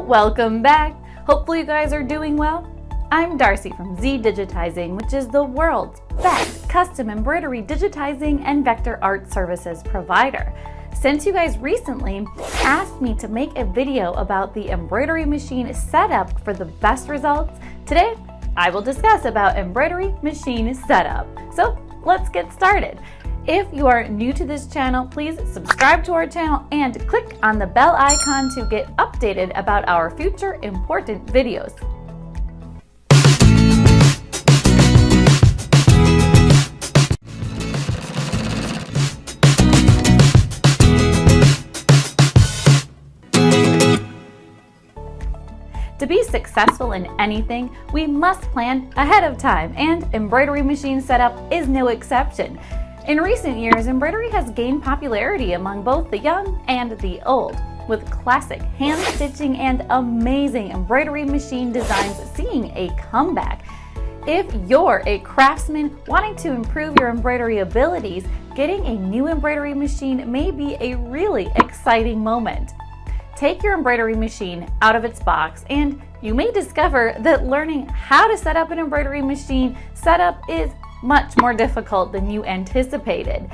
welcome back. Hopefully you guys are doing well. I'm Darcy from ZDigitizing, which is the world's best custom embroidery, digitizing, and vector art services provider. Since you guys recently asked me to make a video about the embroidery machine setup for the best results, today I will discuss about embroidery machine setup. So let's get started. If you are new to this channel, please subscribe to our channel and click on the bell icon to get updated about our future important videos. To be successful in anything, we must plan ahead of time, and embroidery machine setup is no exception. In recent years, embroidery has gained popularity among both the young and the old, with classic hand stitching and amazing embroidery machine designs seeing a comeback. If you're a craftsman wanting to improve your embroidery abilities, getting a new embroidery machine may be a really exciting moment. Take your embroidery machine out of its box and you may discover that learning how to set up an embroidery machine setup is much more difficult than you anticipated.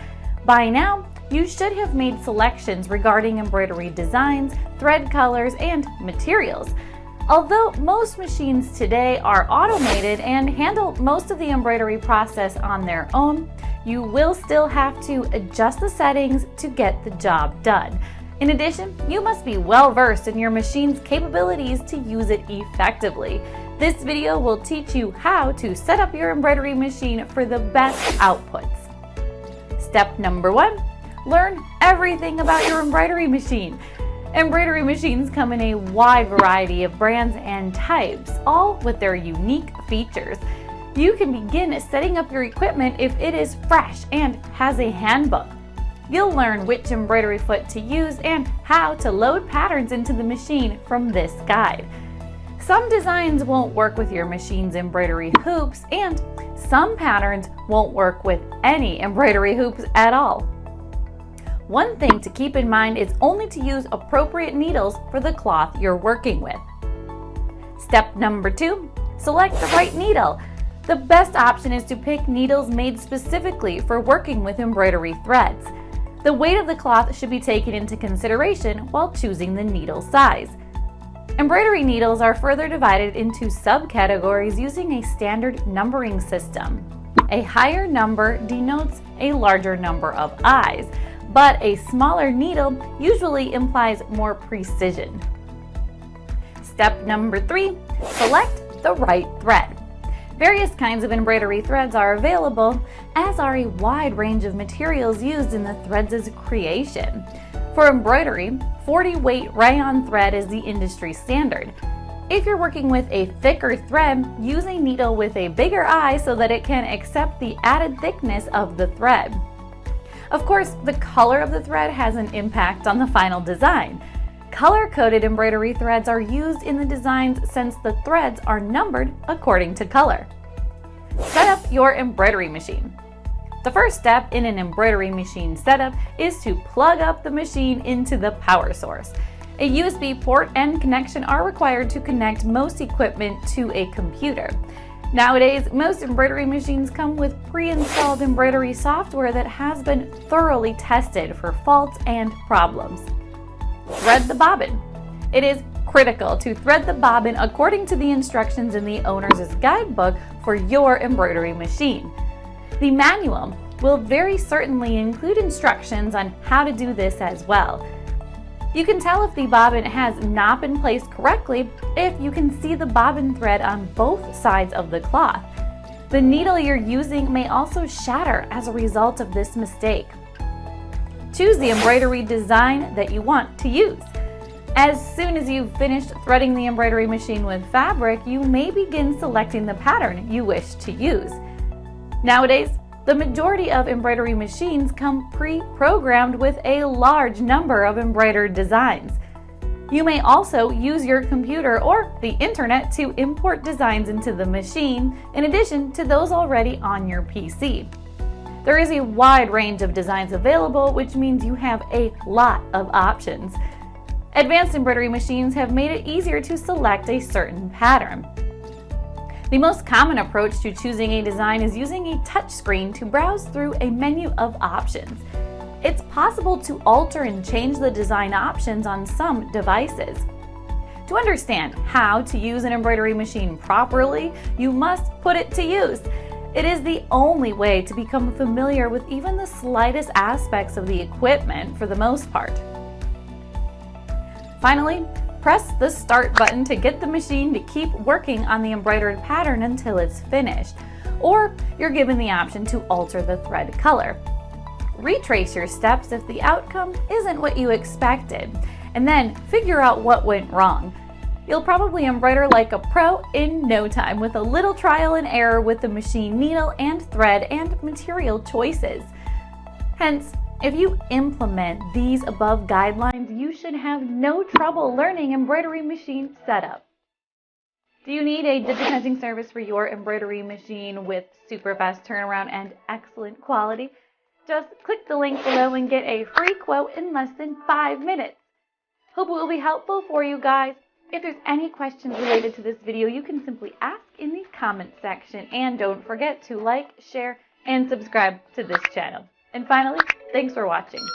By now, you should have made selections regarding embroidery designs, thread colors, and materials. Although most machines today are automated and handle most of the embroidery process on their own, you will still have to adjust the settings to get the job done. In addition, you must be well versed in your machine's capabilities to use it effectively. This video will teach you how to set up your embroidery machine for the best outputs. Step number 1, learn everything about your embroidery machine. Embroidery machines come in a wide variety of brands and types, all with their unique features. You can begin setting up your equipment if it is fresh and has a handbook. You'll learn which embroidery foot to use and how to load patterns into the machine from this guide. Some designs won't work with your machine's embroidery hoops, and some patterns won't work with any embroidery hoops at all. One thing to keep in mind is only to use appropriate needles for the cloth you're working with. Step number 2, select the right needle. The best option is to pick needles made specifically for working with embroidery threads. The weight of the cloth should be taken into consideration while choosing the needle size. Embroidery needles are further divided into subcategories using a standard numbering system. A higher number denotes a larger number of eyes, but a smaller needle usually implies more precision. Step number 3, select the right thread. Various kinds of embroidery threads are available, as are a wide range of materials used in the threads' creation. For embroidery, 40 weight rayon thread is the industry standard. If you're working with a thicker thread, use a needle with a bigger eye so that it can accept the added thickness of the thread. Of course, the color of the thread has an impact on the final design. Color-coded embroidery threads are used in the designs since the threads are numbered according to color. Set up your embroidery machine. The first step in an embroidery machine setup is to plug up the machine into the power source. A USB port and connection are required to connect most equipment to a computer. Nowadays, most embroidery machines come with pre-installed embroidery software that has been thoroughly tested for faults and problems. Thread the bobbin. It is critical to thread the bobbin according to the instructions in the owner's guidebook for your embroidery machine. The manual will very certainly include instructions on how to do this as well. You can tell if the bobbin has not been placed correctly if you can see the bobbin thread on both sides of the cloth. The needle you're using may also shatter as a result of this mistake. Choose the embroidery design that you want to use. As soon as you've finished threading the embroidery machine with fabric, you may begin selecting the pattern you wish to use. Nowadays, the majority of embroidery machines come pre-programmed with a large number of embroidered designs. You may also use your computer or the internet to import designs into the machine, in addition to those already on your PC. There is a wide range of designs available, which means you have a lot of options. Advanced embroidery machines have made it easier to select a certain pattern. The most common approach to choosing a design is using a touchscreen to browse through a menu of options. It's possible to alter and change the design options on some devices. To understand how to use an embroidery machine properly, you must put it to use. It is the only way to become familiar with even the slightest aspects of the equipment for the most part. Finally, press the start button to get the machine to keep working on the embroidered pattern until it's finished, or you're given the option to alter the thread color. Retrace your steps if the outcome isn't what you expected, and then figure out what went wrong. You'll probably embroider like a pro in no time with a little trial and error with the machine needle and thread and material choices. Hence, if you implement these above guidelines, you should have no trouble learning embroidery machine setup. Do you need a digitizing service for your embroidery machine with super fast turnaround and excellent quality? Just click the link below and get a free quote in less than 5 minutes. Hope it will be helpful for you guys. If there's any questions related to this video, you can simply ask in the comment section. And don't forget to like, share, and subscribe to this channel. And finally, thanks for watching.